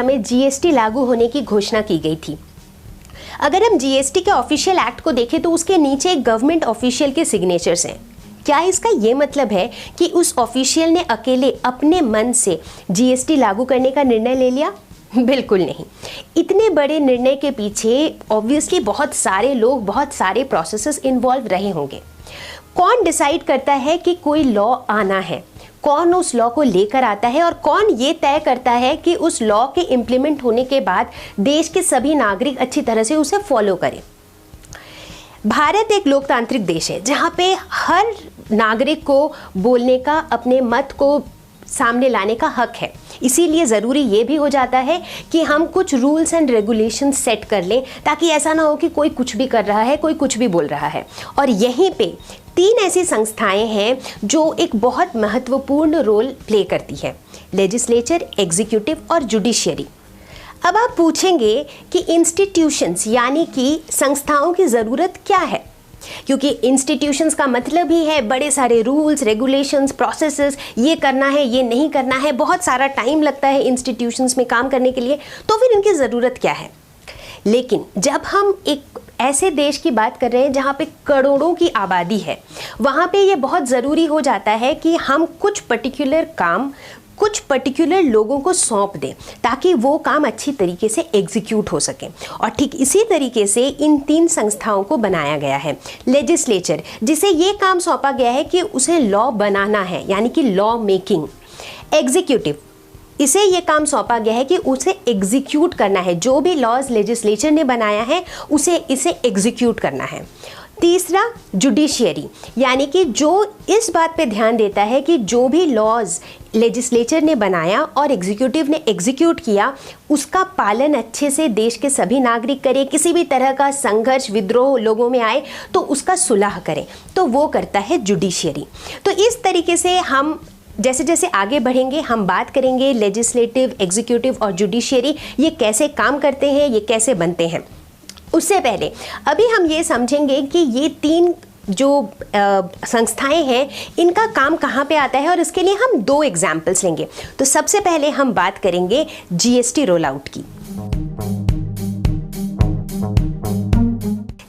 में जीएसटी लागू होने की घोषणा की गई थी। अगर हम जीएसटी के ऑफिशियल एक्ट को देखें तो उसके नीचे एक गवर्नमेंट ऑफिशियल के सिग्नेचर्स हैं। क्या इसका ये मतलब है कि उस ऑफिशियल ने अकेले अपने मन से जीएसटी लागू करने का निर्णय ले लिया? बिल्कुल नहीं। इतने बड़े निर्णय के पीछे ऑब्वियसली बहुत सारे लोग, बहुत सारे प्रोसेसेस इन्वॉल्व रहे होंगे। कौन डिसाइड करता है कि कोई लॉ आना है, कौन उस लॉ को लेकर आता है और कौन ये तय करता है कि उस लॉ के इम्प्लीमेंट होने के बाद देश के सभी नागरिक अच्छी तरह से उसे फॉलो करें। भारत एक लोकतांत्रिक देश है जहाँ पे हर नागरिक को बोलने का, अपने मत को सामने लाने का हक है। इसीलिए ज़रूरी ये भी हो जाता है कि हम कुछ रूल्स एंड रेगुलेशन सेट कर लें ताकि ऐसा ना हो कि कोई कुछ भी कर रहा है, कोई कुछ भी बोल रहा है। और यहीं पे 3 ऐसी संस्थाएं हैं जो एक बहुत महत्वपूर्ण रोल प्ले करती है: लेजिस्लेचर, एग्जीक्यूटिव और जुडिशियरी। अब आप पूछेंगे कि इंस्टीट्यूशंस यानी कि संस्थाओं की ज़रूरत क्या है, क्योंकि इंस्टीट्यूशंस का मतलब ही है बड़े सारे रूल्स, रेगुलेशंस, प्रोसेसेस, ये करना है, ये नहीं करना है, बहुत सारा टाइम लगता है इंस्टीट्यूशंस में काम करने के लिए, तो फिर इनकी ज़रूरत क्या है। लेकिन जब हम एक ऐसे देश की बात कर रहे हैं जहाँ पे करोड़ों की आबादी है, वहाँ पे ये बहुत ज़रूरी हो जाता है कि हम कुछ पर्टिकुलर काम कुछ पर्टिकुलर लोगों को सौंप दें ताकि वो काम अच्छी तरीके से एग्जीक्यूट हो सके। और ठीक इसी तरीके से इन 3 संस्थाओं को बनाया गया है। लेजिस्लेचर, जिसे ये काम सौंपा गया है कि उसे लॉ बनाना है, यानी कि लॉ मेकिंग। एग्जीक्यूटिव, इसे ये काम सौंपा गया है कि उसे एग्जीक्यूट करना है, जो भी लॉज लेजिस्लेचर ने बनाया है उसे इसे एग्जीक्यूट करना है। तीसरा, जुडिशियरी, यानी कि जो इस बात पे ध्यान देता है कि जो भी लॉज लेजिस्लेचर ने बनाया और एग्जीक्यूटिव ने एग्जीक्यूट किया उसका पालन अच्छे से देश के सभी नागरिक करें, किसी भी तरह का संघर्ष, विद्रोह लोगों में आए तो उसका सुलह करें, तो वो करता है जुडिशियरी। तो इस तरीके से हम जैसे जैसे आगे बढ़ेंगे हम बात करेंगे लेजिस्लेटिव, एग्जीक्यूटिव और जुडिशियरी ये कैसे काम करते हैं, ये कैसे बनते हैं। उससे पहले अभी हम ये समझेंगे कि ये 3 जो संस्थाएं हैं इनका काम कहाँ पे आता है, और इसके लिए हम 2 एग्जाम्पल्स लेंगे। तो सबसे पहले हम बात करेंगे जीएसटी रोल आउट की।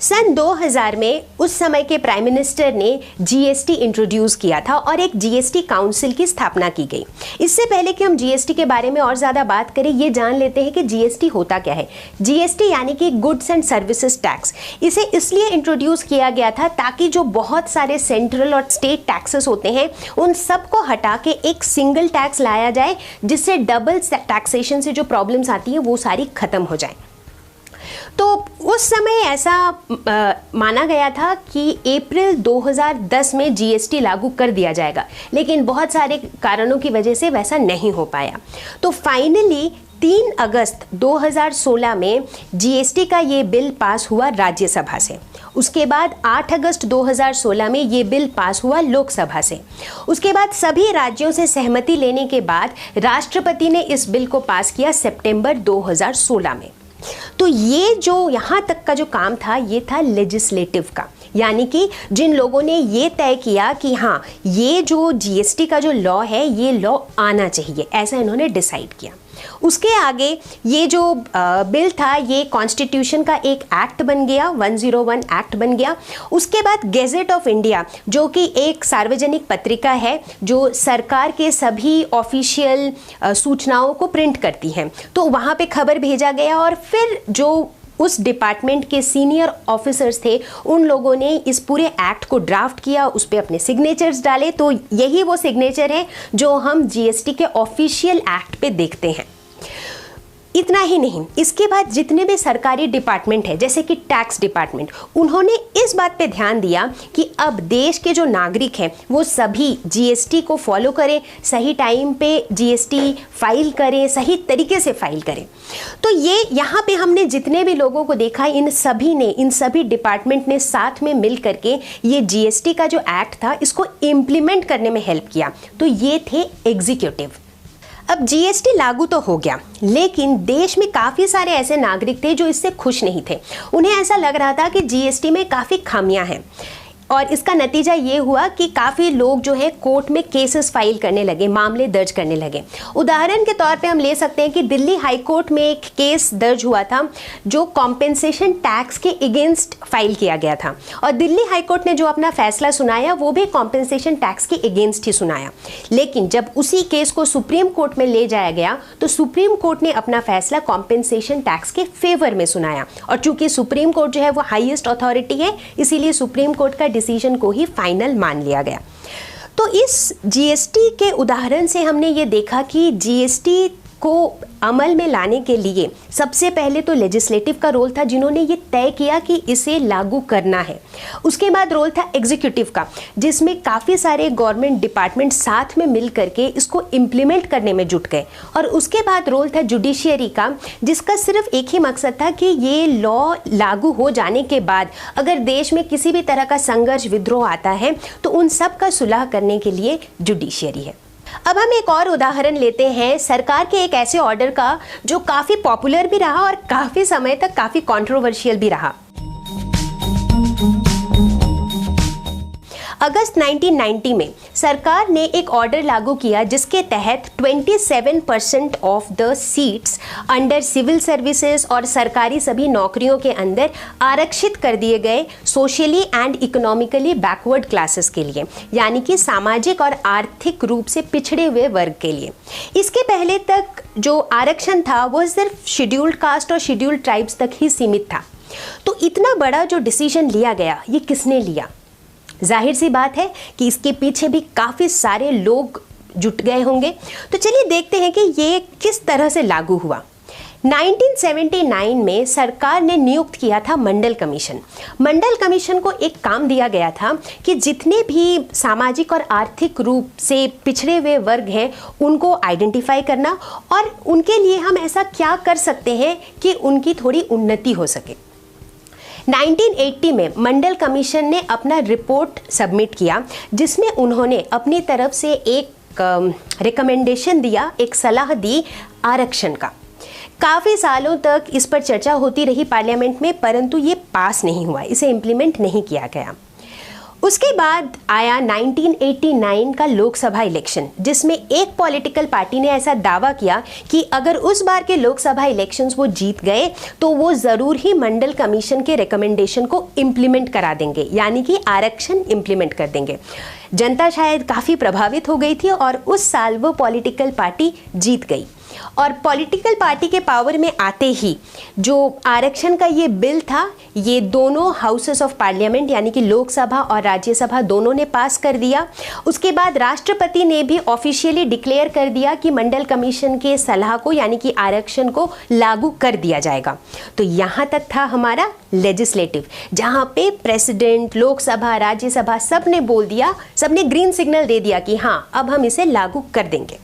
सन 2000 में उस समय के प्राइम मिनिस्टर ने जीएसटी इंट्रोड्यूस किया था और एक जीएसटी काउंसिल की स्थापना की गई। इससे पहले कि हम जीएसटी के बारे में और ज़्यादा बात करें, ये जान लेते हैं कि जीएसटी होता क्या है। जीएसटी यानी कि गुड्स एंड सर्विसेज टैक्स, इसे इसलिए इंट्रोड्यूस किया गया था ताकि जो बहुत सारे सेंट्रल और स्टेट टैक्सेस होते हैं उन सबको हटा के एक सिंगल टैक्स लाया जाए, जिससे डबल टैक्सेशन से जो प्रॉब्लम्स आती हैं वो सारी खत्म हो जाए। तो उस समय ऐसा माना गया था कि अप्रैल 2010 में जीएसटी लागू कर दिया जाएगा, लेकिन बहुत सारे कारणों की वजह से वैसा नहीं हो पाया। तो फाइनली 3 अगस्त 2016 में जीएसटी का ये बिल पास हुआ राज्यसभा से। उसके बाद 8 अगस्त 2016 में ये बिल पास हुआ लोकसभा से। उसके बाद सभी राज्यों से सहमति लेने के बाद राष्ट्रपति ने इस बिल को पास किया सितंबर 2016 में। तो ये जो यहाँ तक का जो काम था ये था लेजिस्लेटिव का, यानी कि जिन लोगों ने ये तय किया कि हाँ ये जो जीएसटी का जो लॉ है ये लॉ आना चाहिए, ऐसा इन्होंने डिसाइड किया। उसके आगे ये जो बिल था ये कॉन्स्टिट्यूशन का एक एक्ट बन गया, 101 एक्ट बन गया। उसके बाद गेजेट ऑफ इंडिया, जो कि एक सार्वजनिक पत्रिका है जो सरकार के सभी ऑफिशियल सूचनाओं को प्रिंट करती है, तो वहाँ पे खबर भेजा गया और फिर जो उस डिपार्टमेंट के सीनियर ऑफिसर्स थे उन लोगों ने इस पूरे एक्ट को ड्राफ्ट किया, उस पर अपने सिग्नेचर्स डाले। तो यही वो सिग्नेचर है जो हम जीएसटी के ऑफिशियल एक्ट पे देखते हैं। इतना ही नहीं, इसके बाद जितने भी सरकारी डिपार्टमेंट है जैसे कि टैक्स डिपार्टमेंट, उन्होंने इस बात पे ध्यान दिया कि अब देश के जो नागरिक हैं वो सभी जीएसटी को फॉलो करें, सही टाइम पे जीएसटी फाइल करें, सही तरीके से फाइल करें। तो ये यहाँ पे हमने जितने भी लोगों को देखा इन सभी डिपार्टमेंट ने साथ में मिल करके ये जीएसटी का जो एक्ट था इसको इम्प्लीमेंट करने में हेल्प किया। तो ये थे एग्जीक्यूटिव। अब जीएसटी लागू तो हो गया, लेकिन देश में काफ़ी सारे ऐसे नागरिक थे जो इससे खुश नहीं थे। उन्हें ऐसा लग रहा था कि जीएसटी में काफ़ी खामियां हैं। और इसका नतीजा ये हुआ कि काफ़ी लोग जो है कोर्ट में केसेस फाइल करने लगे, मामले दर्ज करने लगे। उदाहरण के तौर पे हम ले सकते हैं कि दिल्ली हाई कोर्ट में एक केस दर्ज हुआ था जो कॉम्पेंसेशन टैक्स के अगेंस्ट फाइल किया गया था, और दिल्ली हाई कोर्ट ने जो अपना फैसला सुनाया वो भी कॉम्पेंसेशन टैक्स के अगेंस्ट ही सुनाया। लेकिन जब उसी केस को सुप्रीम कोर्ट में ले जाया गया तो सुप्रीम कोर्ट ने अपना फैसला कॉम्पेंसेशन टैक्स के फेवर में सुनाया, और चूंकि सुप्रीम कोर्ट जो है वो हाईएस्ट अथॉरिटी है, इसीलिए सुप्रीम कोर्ट का डिसीजन को ही फाइनल मान लिया गया। तो इस जीएसटी के उदाहरण से हमने ये देखा कि जीएसटी को अमल में लाने के लिए सबसे पहले तो लेजिस्लेटिव का रोल था, जिन्होंने ये तय किया कि इसे लागू करना है। उसके बाद रोल था एग्जीक्यूटिव का, जिसमें काफ़ी सारे गवर्नमेंट डिपार्टमेंट साथ में मिल करके इसको इम्प्लीमेंट करने में जुट गए। और उसके बाद रोल था जुडिशियरी का, जिसका सिर्फ एक ही मकसद था कि ये लॉ लागू हो जाने के बाद अगर देश में किसी भी तरह का संघर्ष विद्रोह आता है तो उन सब का सुलह करने के लिए जुडिशियरी है। अब हम एक और उदाहरण लेते हैं सरकार के एक ऐसे ऑर्डर का जो काफ़ी पॉपुलर भी रहा और काफ़ी समय तक काफ़ी कंट्रोवर्शियल भी रहा। अगस्त 1990 में सरकार ने एक ऑर्डर लागू किया जिसके तहत 27% of the seats under civil services और सरकारी सभी नौकरियों के अंदर आरक्षित कर दिए गए socially and economically backward classes के लिए, यानी कि सामाजिक और आर्थिक रूप से पिछड़े हुए वर्ग के लिए। इसके पहले तक जो आरक्षण था वो सिर्फ शेड्यूल्ड कास्ट और शेड्यूल्ड ट्राइब्स तक ही सीमित था। तो इतना बड़ा जो डिसीजन लिया गया, ये किसने लिया? जाहिर सी बात है कि इसके पीछे भी काफ़ी सारे लोग जुट गए होंगे। तो चलिए देखते हैं कि ये किस तरह से लागू हुआ। 1979 में सरकार ने नियुक्त किया था मंडल कमीशन। मंडल कमीशन को एक काम दिया गया था कि जितने भी सामाजिक और आर्थिक रूप से पिछड़े हुए वर्ग हैं उनको आइडेंटिफाई करना, और उनके लिए हम ऐसा क्या कर सकते हैं कि उनकी थोड़ी उन्नति हो सके। 1980 में मंडल कमीशन ने अपना रिपोर्ट सबमिट किया, जिसमें उन्होंने अपनी तरफ से एक रिकमेंडेशन दिया, एक सलाह दी आरक्षण का। काफ़ी सालों तक इस पर चर्चा होती रही पार्लियामेंट में, परंतु ये पास नहीं हुआ, इसे इम्प्लीमेंट नहीं किया गया। उसके बाद आया 1989 का लोकसभा इलेक्शन, जिसमें एक पॉलिटिकल पार्टी ने ऐसा दावा किया कि अगर उस बार के लोकसभा इलेक्शंस वो जीत गए तो वो ज़रूर ही मंडल कमीशन के रिकमेंडेशन को इम्प्लीमेंट करा देंगे, यानी कि आरक्षण इम्प्लीमेंट कर देंगे। जनता शायद काफ़ी प्रभावित हो गई थी और उस साल वो पॉलिटिकल पार्टी जीत गई। और पॉलिटिकल पार्टी के पावर में आते ही जो आरक्षण का ये बिल था, ये दोनों हाउसेस ऑफ पार्लियामेंट यानी कि लोकसभा और राज्यसभा दोनों ने पास कर दिया। उसके बाद राष्ट्रपति ने भी ऑफिशियली डिक्लेयर कर दिया कि मंडल कमीशन के सलाह को यानी कि आरक्षण को लागू कर दिया जाएगा। तो यहाँ तक था हमारा लेजिस्लेटिव, जहाँ पे प्रेसिडेंट, लोकसभा, राज्यसभा सब ने बोल दिया, सब ने ग्रीन सिग्नल दे दिया कि हाँ अब हम इसे लागू कर देंगे।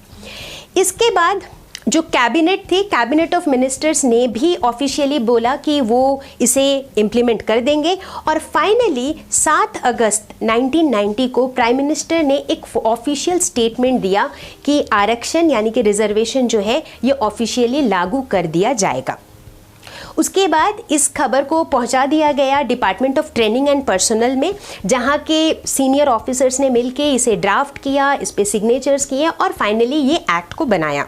इसके बाद जो कैबिनेट थी, कैबिनेट ऑफ मिनिस्टर्स ने भी ऑफिशियली बोला कि वो इसे इम्प्लीमेंट कर देंगे, और फाइनली 7 अगस्त 1990 को प्राइम मिनिस्टर ने एक ऑफिशियल स्टेटमेंट दिया कि आरक्षण यानी कि रिजर्वेशन जो है ये ऑफिशियली लागू कर दिया जाएगा। उसके बाद इस खबर को पहुंचा दिया गया department of training and personal में, जहां के सीनियर ऑफिसर्स ने मिलके इसे ड्राफ्ट किया, इस पे सिग्नेचर्स किए और फाइनली ये एक्ट को बनाया।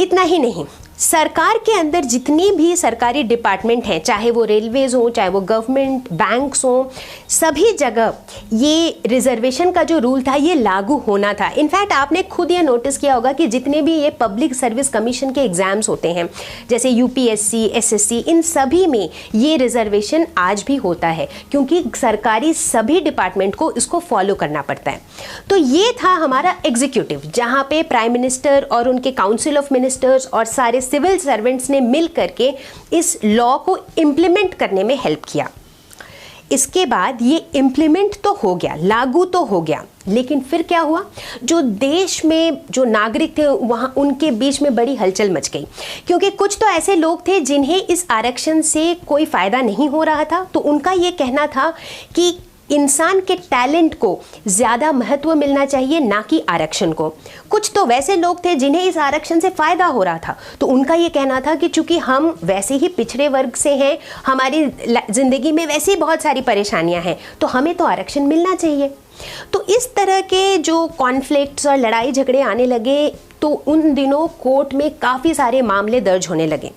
इतना ही नहीं, सरकार के अंदर जितनी भी सरकारी डिपार्टमेंट हैं, चाहे वो रेलवेज हो, चाहे वो गवर्नमेंट बैंक्स हो, सभी जगह ये रिजर्वेशन का जो रूल था ये लागू होना था। इनफैक्ट आपने खुद ये नोटिस किया होगा कि जितने भी ये पब्लिक सर्विस कमीशन के एग्जाम्स होते हैं, जैसे यूपीएससी, एसएससी, इन सभी में ये रिजर्वेशन आज भी होता है, क्योंकि सरकारी सभी डिपार्टमेंट को इसको फॉलो करना पड़ता है। तो ये था हमारा एग्जीक्यूटिव, जहाँ पे प्राइम मिनिस्टर और उनके काउंसिल ऑफ मिनिस्टर्स और सारे सिविल सर्वेंट्स ने मिल करके इस लॉ को इम्प्लीमेंट करने में हेल्प किया। इसके बाद ये इम्प्लीमेंट तो हो गया, लागू तो हो गया, लेकिन फिर क्या हुआ? जो देश में जो नागरिक थे वहाँ उनके बीच में बड़ी हलचल मच गई, क्योंकि कुछ तो ऐसे लोग थे जिन्हें इस आरक्षण से कोई फ़ायदा नहीं हो रहा था। तो उनका ये कहना था कि इंसान के टैलेंट को ज़्यादा महत्व मिलना चाहिए, ना कि आरक्षण को। कुछ तो वैसे लोग थे जिन्हें इस आरक्षण से फ़ायदा हो रहा था, तो उनका ये कहना था कि चूंकि हम वैसे ही पिछड़े वर्ग से हैं, हमारी ज़िंदगी में वैसे ही बहुत सारी परेशानियां हैं, तो हमें तो आरक्षण मिलना चाहिए। तो इस तरह के जो कॉन्फ्लिक्ट्स और लड़ाई झगड़े आने लगे, तो उन दिनों कोर्ट में काफ़ी सारे मामले दर्ज होने लगे।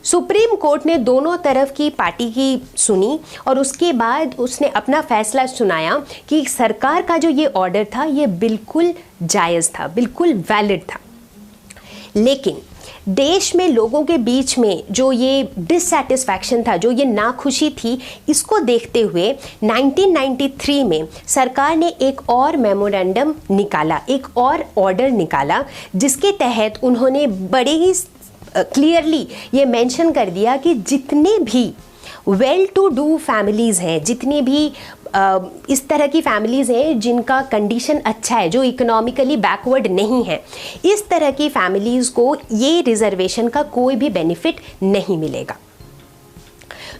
सुप्रीम कोर्ट ने दोनों तरफ की पार्टी की सुनी और उसके बाद उसने अपना फैसला सुनाया कि सरकार का जो ये ऑर्डर था ये बिल्कुल जायज़ था, बिल्कुल वैलिड था। लेकिन देश में लोगों के बीच में जो ये डिससैटिस्फैक्शन था, जो ये नाखुशी थी, इसको देखते हुए 1993 में सरकार ने एक और मेमोरेंडम निकाला, एक और ऑर्डर निकाला, जिसके तहत उन्होंने बड़े ही क्लियरली ये मेंशन कर दिया कि जितने भी वेल टू डू फैमिलीज़ हैं, जितनी भी इस तरह की फैमिलीज़ हैं जिनका कंडीशन अच्छा है, जो इकोनॉमिकली बैकवर्ड नहीं है, इस तरह की फैमिलीज़ को ये रिजर्वेशन का कोई भी बेनिफिट नहीं मिलेगा।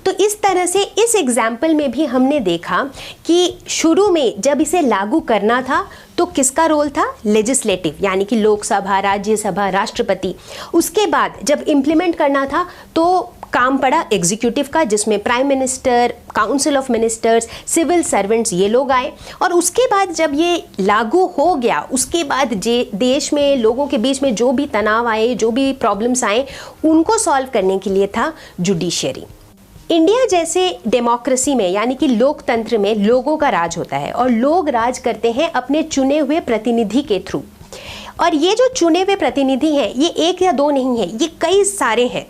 तो इस तरह से इस एग्जाम्पल में भी हमने देखा कि शुरू में जब इसे लागू करना था तो किसका रोल था? लेजिस्लेटिव, यानी कि लोकसभा, राज्यसभा, राष्ट्रपति। उसके बाद जब इम्प्लीमेंट करना था तो काम पड़ा एग्जीक्यूटिव का, जिसमें prime minister, council of ministers, civil servants, ये लोग आए। और उसके बाद जब ये लागू हो गया, उसके बाद देश में लोगों के बीच में जो भी तनाव आए, जो भी प्रॉब्लम्स आए, उनको सॉल्व करने के लिए था जुडिशियरी। इंडिया जैसे डेमोक्रेसी में, यानी कि लोकतंत्र में, लोगों का राज होता है और लोग राज करते हैं अपने चुने हुए प्रतिनिधि के थ्रू। और ये जो चुने हुए प्रतिनिधि हैं, ये एक या दो नहीं है, ये कई सारे हैं।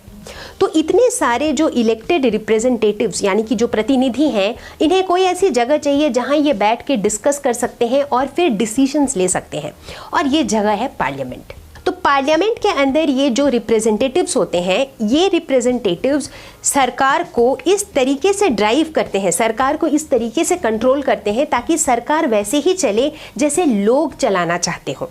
तो इतने सारे जो इलेक्टेड रिप्रेजेंटेटिव्स, यानी कि जो प्रतिनिधि हैं, इन्हें कोई ऐसी जगह चाहिए जहां ये बैठ के डिस्कस कर सकते हैं और फिर डिसीजंस ले सकते हैं, और ये जगह है पार्लियामेंट। तो पार्लियामेंट के अंदर ये जो रिप्रेजेंटेटिव्स होते हैं, ये रिप्रेजेंटेटिव्स सरकार को इस तरीके से ड्राइव करते हैं, सरकार को इस तरीके से कंट्रोल करते हैं ताकि सरकार वैसे ही चले जैसे लोग चलाना चाहते हो।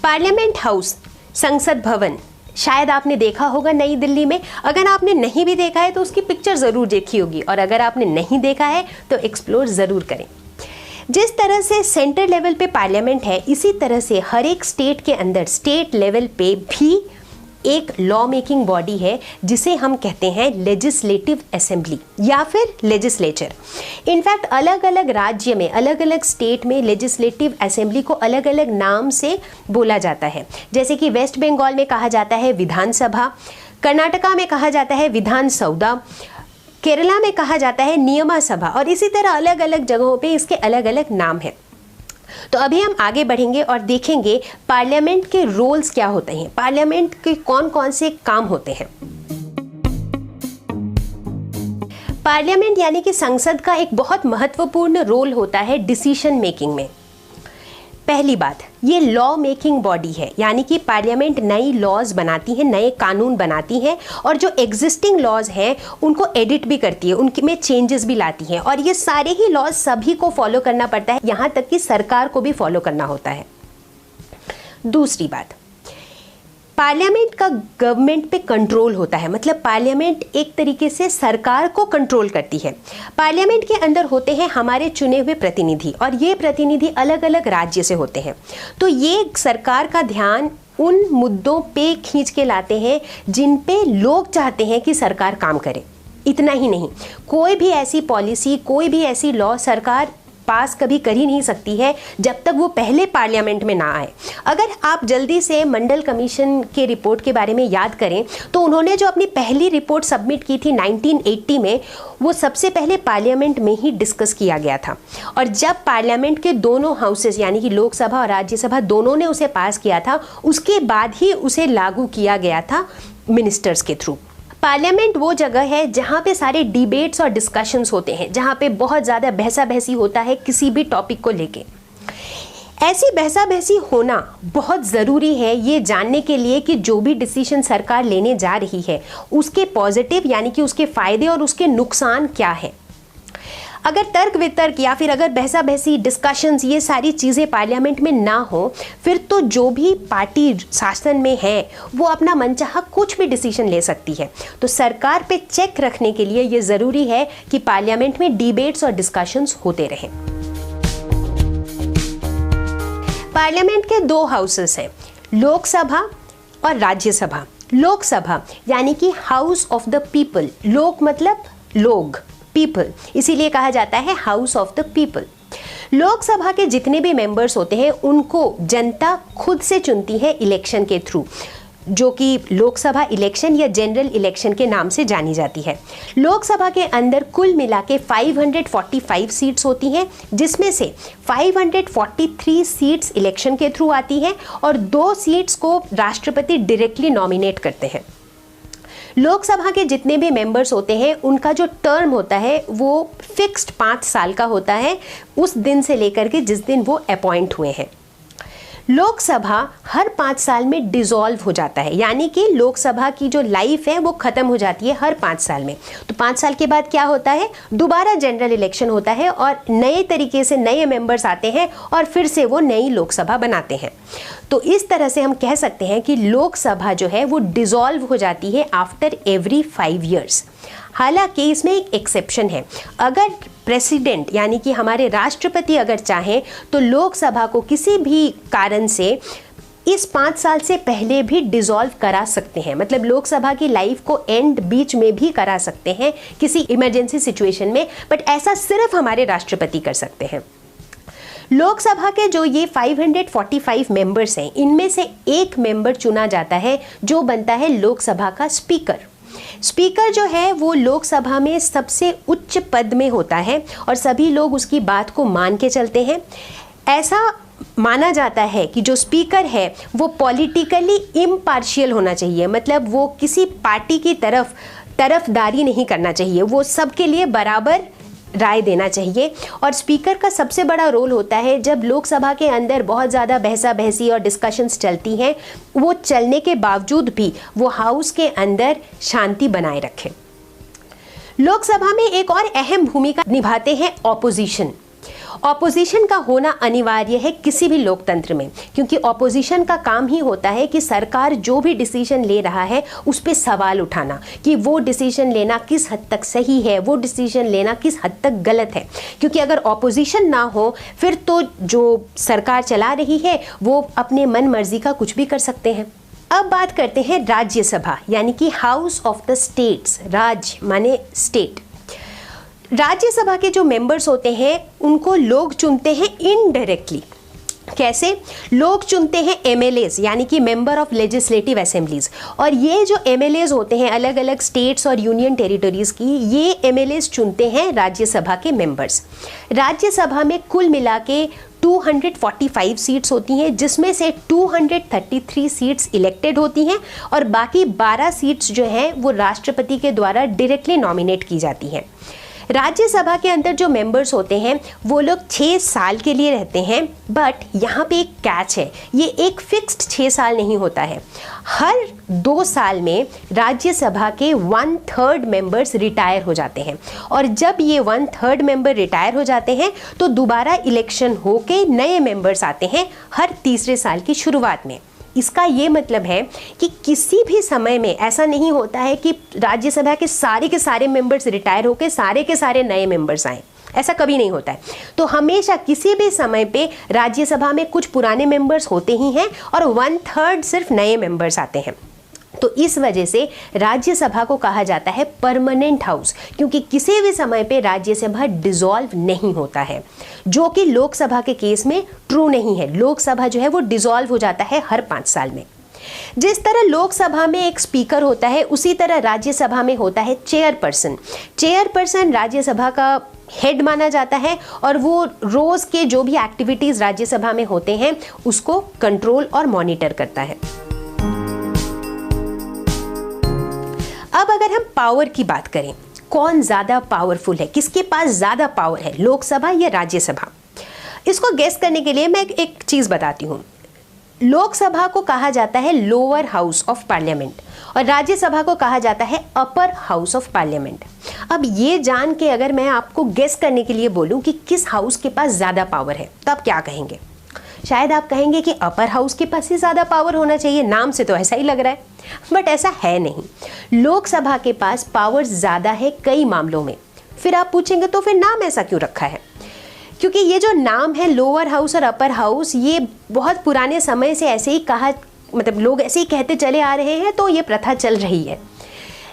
पार्लियामेंट हाउस, संसद भवन, शायद आपने देखा होगा नई दिल्ली में। अगर आपने नहीं भी देखा है तो उसकी पिक्चर ज़रूर देखी होगी, और अगर आपने नहीं देखा है तो एक्सप्लोर ज़रूर करें। जिस तरह से सेंटर लेवल पे पार्लियामेंट है, इसी तरह से हर एक स्टेट के अंदर स्टेट लेवल पे भी एक लॉ मेकिंग बॉडी है, जिसे हम कहते हैं लेजिस्लेटिव असेंबली या फिर लेजिस्लेचर। इनफैक्ट अलग अलग राज्य में, अलग अलग स्टेट में लेजिस्लेटिव असेंबली को अलग अलग नाम से बोला जाता है। जैसे कि वेस्ट बंगाल में कहा जाता है विधानसभा, कर्नाटका में कहा जाता है विधान सौदा, केरला में कहा जाता है नियमा सभा, और इसी तरह अलग अलग जगहों पे इसके अलग अलग नाम हैं। तो अभी हम आगे बढ़ेंगे और देखेंगे पार्लियामेंट के रोल्स क्या होते हैं, पार्लियामेंट के कौन कौन से काम होते हैं। पार्लियामेंट यानी कि संसद का एक बहुत महत्वपूर्ण रोल होता है डिसीजन मेकिंग में। पहली बात, ये लॉ मेकिंग बॉडी है, यानी कि पार्लियामेंट नई लॉज बनाती है, नए कानून बनाती है, और जो एग्जिस्टिंग लॉज हैं उनको एडिट भी करती है, उनमें चेंजेस भी लाती है, और ये सारे ही लॉज सभी को फॉलो करना पड़ता है, यहाँ तक कि सरकार को भी फॉलो करना होता है। दूसरी बात, पार्लियामेंट का गवर्नमेंट पे कंट्रोल होता है, मतलब पार्लियामेंट एक तरीके से सरकार को कंट्रोल करती है। पार्लियामेंट के अंदर होते हैं हमारे चुने हुए प्रतिनिधि, और ये प्रतिनिधि अलग अलग राज्य से होते हैं। तो ये सरकार का ध्यान उन मुद्दों पे खींच के लाते हैं जिन पे लोग चाहते हैं कि सरकार काम करे। इतना ही नहीं, कोई भी ऐसी पॉलिसी, कोई भी ऐसी लॉ सरकार पास कभी कर ही नहीं सकती है जब तक वो पहले पार्लियामेंट में ना आए। अगर आप जल्दी से मंडल कमीशन के रिपोर्ट के बारे में याद करें तो उन्होंने जो अपनी पहली रिपोर्ट सबमिट की थी 1980 में, वो सबसे पहले पार्लियामेंट में ही डिस्कस किया गया था। और जब पार्लियामेंट के दोनों हाउसेस यानी कि लोकसभा और राज्यसभा दोनों ने उसे पास किया था, उसके बाद ही उसे लागू किया गया था मिनिस्टर्स के थ्रू। पार्लियामेंट वो जगह है जहाँ पे सारे डिबेट्स और डिस्कशंस होते हैं, जहाँ पे बहुत ज़्यादा बहसा बहसी होता है किसी भी टॉपिक को लेके। ऐसी बहसा बहसी होना बहुत ज़रूरी है ये जानने के लिए कि जो भी डिसीजन सरकार लेने जा रही है उसके पॉजिटिव यानी कि उसके फ़ायदे और उसके नुकसान क्या है। अगर तर्क वितर्क या फिर अगर बहसा बहसी डिस्कशंस ये सारी चीज़ें पार्लियामेंट में ना हो, फिर तो जो भी पार्टी शासन में है वो अपना मनचाहा कुछ भी डिसीजन ले सकती है। तो सरकार पे चेक रखने के लिए ये ज़रूरी है कि पार्लियामेंट में डिबेट्स और डिस्कशंस होते रहें। पार्लियामेंट के दो हाउसेस हैं, लोकसभा और राज्यसभा। लोकसभा यानी कि हाउस ऑफ द पीपल, लोक मतलब लोग, पीपल, इसीलिए कहा जाता है house of the people. Lok Sabha के जितने भी मेंबर्स होते हैं उनको जनता खुद से चुनती है इलेक्शन के थ्रू, जो कि लोकसभा इलेक्शन या जनरल इलेक्शन के नाम से जानी जाती है। लोकसभा के अंदर कुल मिला के 545 सीट्स होती हैं, जिसमें से 543 सीट्स इलेक्शन के थ्रू आती हैं और 2 सीट्स को राष्ट्रपति डायरेक्टली नॉमिनेट करते हैं। लोकसभा के जितने भी मेंबर्स होते हैं उनका जो टर्म होता है वो फिक्स्ड 5 साल का होता है, उस दिन से लेकर के जिस दिन वो अपॉइंट हुए हैं। लोकसभा हर 5 साल में डिसॉल्व हो जाता है, यानी कि लोकसभा की जो लाइफ है वो ख़त्म हो जाती है हर 5 साल में। तो 5 साल के बाद क्या होता है, दोबारा जनरल इलेक्शन होता है और नए तरीके से नए मेंबर्स आते हैं और फिर से वो नई लोकसभा बनाते हैं। तो इस तरह से हम कह सकते हैं कि लोकसभा जो है वो डिसॉल्व हो जाती है आफ्टर एवरी 5 ईयर्स। हालांकि इसमें एक एक्सेप्शन है, अगर प्रेसिडेंट यानी कि हमारे राष्ट्रपति अगर चाहें तो लोकसभा को किसी भी कारण से इस 5 साल से पहले भी डिसॉल्व करा सकते हैं, मतलब लोकसभा की लाइफ को एंड बीच में भी करा सकते हैं किसी इमरजेंसी सिचुएशन में, बट ऐसा सिर्फ हमारे राष्ट्रपति कर सकते हैं। लोकसभा के जो ये 545 मेंबर्स हैं, इनमें से एक मेंबर चुना जाता है जो बनता है लोकसभा का स्पीकर। स्पीकर जो है वो लोकसभा में सबसे उच्च पद में होता है और सभी लोग उसकी बात को मान के चलते हैं। ऐसा माना जाता है कि जो स्पीकर है वो पॉलिटिकली इम्पार्शियल होना चाहिए, मतलब वो किसी पार्टी की तरफदारी नहीं करना चाहिए, वो सबके लिए बराबर राय देना चाहिए। और स्पीकर का सबसे बड़ा रोल होता है जब लोकसभा के अंदर बहुत ज़्यादा बहसा बहसी और डिस्कशंस चलती हैं, वो चलने के बावजूद भी वो हाउस के अंदर शांति बनाए रखे। लोकसभा में एक और अहम भूमिका निभाते हैं ऑपोजिशन। ऑपोजिशन का होना अनिवार्य है किसी भी लोकतंत्र में, क्योंकि ऑपोजिशन का काम ही होता है कि सरकार जो भी डिसीजन ले रहा है उस पर सवाल उठाना कि वो डिसीजन लेना किस हद तक सही है, वो डिसीजन लेना किस हद तक गलत है। क्योंकि अगर ऑपोजिशन ना हो फिर तो जो सरकार चला रही है वो अपने मन मर्जी का कुछ भी कर सकते हैं। अब बात करते हैं राज्यसभा यानी कि हाउस ऑफ द स्टेट्स। राज्य माने स्टेट। राज्यसभा के जो मेंबर्स होते हैं उनको लोग चुनते हैं इनडायरेक्टली। कैसे? लोग चुनते हैं एमएलएज यानी कि मेंबर ऑफ लेजिस्लेटिव असेंबलीज, और ये जो एमएलएज होते हैं अलग अलग स्टेट्स और यूनियन टेरिटरीज की, ये एमएलएज चुनते हैं राज्यसभा के मेंबर्स। राज्यसभा में कुल मिला के 245 सीट्स होती हैं, जिसमें से 233 सीट्स इलेक्टेड होती हैं और बाकी 12 सीट्स जो हैं वो राष्ट्रपति के द्वारा डायरेक्टली नॉमिनेट की जाती हैं। राज्यसभा के अंदर जो मेंबर्स होते हैं वो लोग 6 साल के लिए रहते हैं, बट यहाँ पे एक कैच है, ये एक फिक्स्ड 6 साल नहीं होता है। हर 2 साल में राज्यसभा के 1/3 मेंबर्स रिटायर हो जाते हैं, और जब ये 1/3 मेंबर रिटायर हो जाते हैं तो दोबारा इलेक्शन होके नए मेंबर्स आते हैं हर तीसरे साल की शुरुआत में। इसका ये मतलब है कि किसी भी समय में ऐसा नहीं होता है कि राज्यसभा के सारे मेंबर्स रिटायर होकर सारे के सारे नए मेंबर्स आए, ऐसा कभी नहीं होता है। तो हमेशा किसी भी समय पे राज्यसभा में कुछ पुराने मेंबर्स होते ही हैं और 1/3 सिर्फ नए मेंबर्स आते हैं। तो इस वजह से राज्यसभा को कहा जाता है परमानेंट हाउस, क्योंकि किसी भी समय पे राज्यसभा डिसॉल्व नहीं होता है, जो कि लोकसभा के केस में ट्रू नहीं है। लोकसभा जो है वो डिसॉल्व हो जाता है हर 5 साल में। जिस तरह लोकसभा में एक स्पीकर होता है उसी तरह राज्यसभा में होता है चेयरपर्सन। चेयरपर्सन राज्यसभा का हेड माना जाता है और वो रोज के जो भी एक्टिविटीज राज्यसभा में होते हैं उसको कंट्रोल और मॉनिटर करता है। अब अगर हम पावर की बात करें, कौन ज़्यादा पावरफुल है, किसके पास ज़्यादा पावर है, लोकसभा या राज्यसभा? इसको गेस करने के लिए मैं एक चीज़ बताती हूँ। लोकसभा को कहा जाता है लोअर हाउस ऑफ पार्लियामेंट और राज्यसभा को कहा जाता है अपर हाउस ऑफ पार्लियामेंट। अब ये जान के अगर मैं आपको गेस करने के लिए बोलूं कि किस हाउस के पास ज़्यादा पावर है, तो आप क्या कहेंगे? शायद आप कहेंगे कि अपर हाउस के पास ही ज़्यादा पावर होना चाहिए, नाम से तो ऐसा ही लग रहा है, बट ऐसा है नहीं। लोकसभा के पास पावर ज़्यादा है कई मामलों में। फिर आप पूछेंगे तो फिर नाम ऐसा क्यों रखा है? क्योंकि ये जो नाम है लोअर हाउस और अपर हाउस, ये बहुत पुराने समय से ऐसे ही कहा, मतलब लोग ऐसे ही कहते चले आ रहे हैं, तो ये प्रथा चल रही है।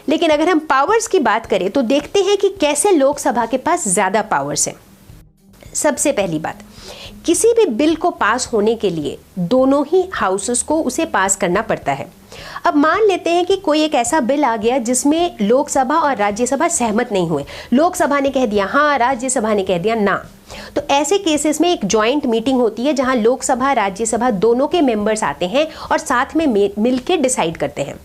लेकिन अगर हम पावर्स की बात करें तो देखते हैं कि कैसे लोकसभा के पास ज़्यादा पावर्स हैं। सबसे पहली बात, किसी भी बिल को पास होने के लिए दोनों ही हाउसेस को उसे पास करना पड़ता है। अब मान लेते हैं कि कोई एक ऐसा बिल आ गया जिसमें लोकसभा और राज्यसभा सहमत नहीं हुए, लोकसभा ने कह दिया हाँ, राज्यसभा ने कह दिया ना, तो ऐसे केसेस में एक जॉइंट मीटिंग होती है जहां लोकसभा राज्यसभा दोनों के मेंबर्स आते हैं और साथ में मिलकर डिसाइड करते हैं।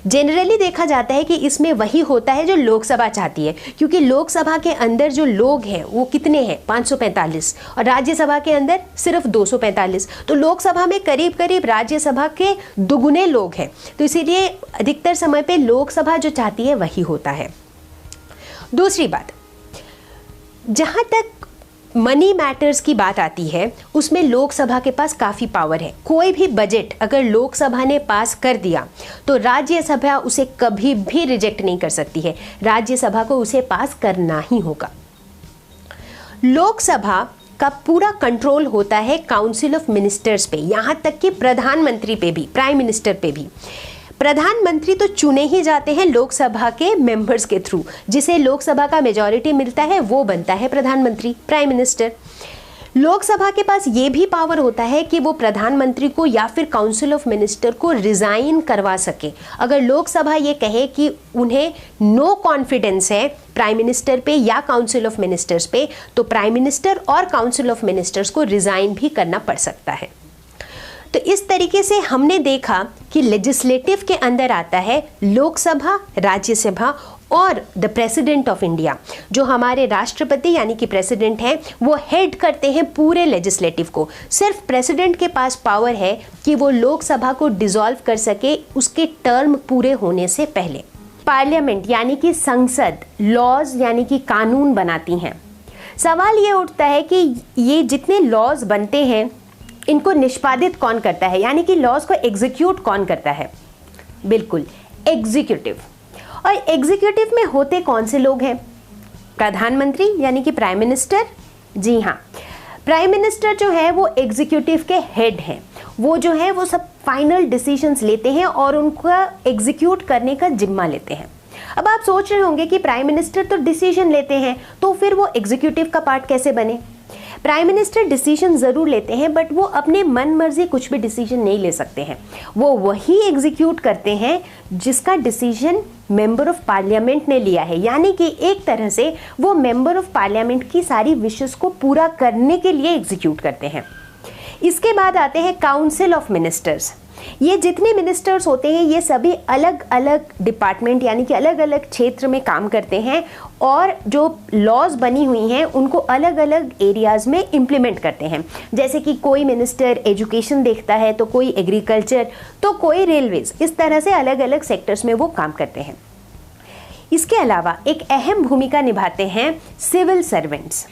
जनरली देखा जाता है कि इसमें वही होता है जो लोकसभा चाहती है, क्योंकि लोकसभा के अंदर जो लोग हैं वो कितने हैं, 545, और राज्यसभा के अंदर सिर्फ 245, तो लोकसभा में करीब करीब राज्यसभा के दुगुने लोग हैं, तो इसीलिए अधिकतर समय पे लोकसभा जो चाहती है वही होता है। दूसरी बात, जहाँ तक मनी मैटर्स की बात आती है उसमें लोकसभा के पास काफ़ी पावर है। कोई भी बजट अगर लोकसभा ने पास कर दिया तो राज्यसभा उसे कभी भी रिजेक्ट नहीं कर सकती है, राज्यसभा को उसे पास करना ही होगा। लोकसभा का पूरा कंट्रोल होता है काउंसिल ऑफ मिनिस्टर्स पे, यहाँ तक कि प्रधानमंत्री पे भी, प्राइम मिनिस्टर पे भी। प्रधानमंत्री तो चुने ही जाते हैं लोकसभा के मेंबर्स के थ्रू, जिसे लोकसभा का मेजॉरिटी मिलता है वो बनता है प्रधानमंत्री, प्राइम मिनिस्टर। लोकसभा के पास ये भी पावर होता है कि वो प्रधानमंत्री को या फिर काउंसिल ऑफ मिनिस्टर को रिजाइन करवा सके। अगर लोकसभा ये कहे कि उन्हें नो कॉन्फिडेंस है प्राइम मिनिस्टर पे या काउंसिल ऑफ मिनिस्टर्स पे, तो प्राइम मिनिस्टर और काउंसिल ऑफ मिनिस्टर्स को रिजाइन भी करना पड़ सकता है। तो इस तरीके से हमने देखा कि लेजिस्लेटिव के अंदर आता है लोकसभा, राज्यसभा और द प्रेसिडेंट ऑफ इंडिया। जो हमारे राष्ट्रपति यानी कि प्रेसिडेंट हैं, वो हेड करते हैं पूरे लेजिस्लेटिव को। सिर्फ प्रेसिडेंट के पास पावर है कि वो लोकसभा को डिसॉल्व कर सके उसके टर्म पूरे होने से पहले। पार्लियामेंट यानी कि संसद लॉज यानी कि कानून बनाती हैं। सवाल ये उठता है कि ये जितने लॉज बनते हैं इनको निष्पादित कौन करता है, यानी कि लॉज को एग्जीक्यूट कौन करता है? बिल्कुल, एग्जीक्यूटिव। और एग्जीक्यूटिव में होते कौन से लोग हैं? प्रधानमंत्री यानी कि प्राइम मिनिस्टर। जी हाँ, प्राइम मिनिस्टर जो है वो एग्जीक्यूटिव के हेड हैं। वो जो है वो सब फाइनल डिसीजंस लेते हैं और उनका एग्जीक्यूट करने का जिम्मा लेते हैं। अब आप सोच रहे होंगे कि प्राइम मिनिस्टर तो डिसीजन लेते हैं, तो फिर वो एग्जीक्यूटिव का पार्ट कैसे बने? प्राइम मिनिस्टर डिसीजन ज़रूर लेते हैं, बट वो अपने मन मर्जी कुछ भी डिसीजन नहीं ले सकते हैं। वो वही एग्जीक्यूट करते हैं जिसका डिसीजन मेंबर ऑफ पार्लियामेंट ने लिया है, यानी कि एक तरह से वो मेंबर ऑफ पार्लियामेंट की सारी विशेस को पूरा करने के लिए एग्जीक्यूट करते हैं। इसके बाद आते हैं काउंसिल ऑफ मिनिस्टर्स। ये जितने मिनिस्टर्स होते हैं ये सभी अलग अलग डिपार्टमेंट यानी कि अलग अलग क्षेत्र में काम करते हैं और जो लॉज बनी हुई हैं उनको अलग अलग एरियाज़ में इम्प्लीमेंट करते हैं। जैसे कि कोई मिनिस्टर एजुकेशन देखता है, तो कोई एग्रीकल्चर, तो कोई रेलवेज, इस तरह से अलग अलग सेक्टर्स में वो काम करते हैं। इसके अलावा एक अहम भूमिका निभाते हैं सिविल सर्वेंट्स।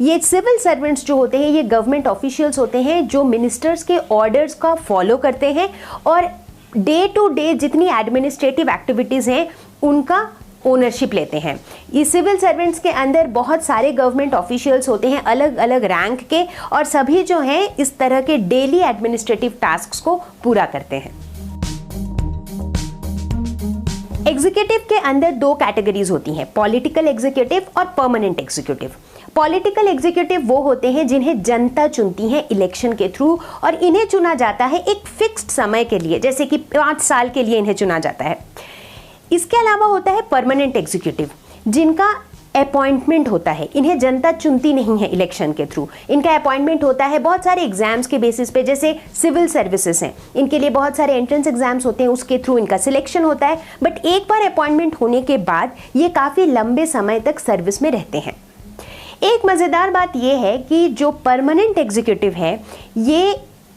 ये सिविल सर्वेंट्स जो होते हैं ये गवर्नमेंट ऑफिशियल्स होते हैं जो मिनिस्टर्स के ऑर्डर्स का फॉलो करते हैं और डे टू डे जितनी एडमिनिस्ट्रेटिव एक्टिविटीज़ हैं उनका ओनरशिप लेते हैं। ये सिविल सर्वेंट्स के अंदर बहुत सारे गवर्नमेंट ऑफिशियल्स होते हैं अलग अलग रैंक के, और सभी जो हैं इस तरह के डेली एडमिनिस्ट्रेटिव टास्क्स को पूरा करते हैं। एग्जीक्यूटिव के अंदर दो कैटेगरीज होती हैं, पॉलिटिकल एग्जीक्यूटिव और परमानेंट एग्जीक्यूटिव। पॉलिटिकल एग्जीक्यूटिव वो होते हैं जिन्हें जनता चुनती है इलेक्शन के थ्रू, और इन्हें चुना जाता है एक फिक्स्ड समय के लिए, जैसे कि 5 साल के लिए इन्हें चुना जाता है। इसके अलावा होता है परमानेंट एग्जीक्यूटिव जिनका अपॉइंटमेंट होता है, इन्हें जनता चुनती नहीं है इलेक्शन के थ्रू, इनका अपॉइंटमेंट होता है बहुत सारे एग्जाम्स के बेसिस पे। जैसे सिविल सर्विसेज हैं, इनके लिए बहुत सारे एंट्रेंस एग्जाम्स होते हैं, उसके थ्रू इनका सिलेक्शन होता है, बट एक बार अपॉइंटमेंट होने के बाद ये काफ़ी लंबे समय तक सर्विस में रहते हैं। एक मज़ेदार बात यह है कि जो परमानेंट एग्जीक्यूटिव है ये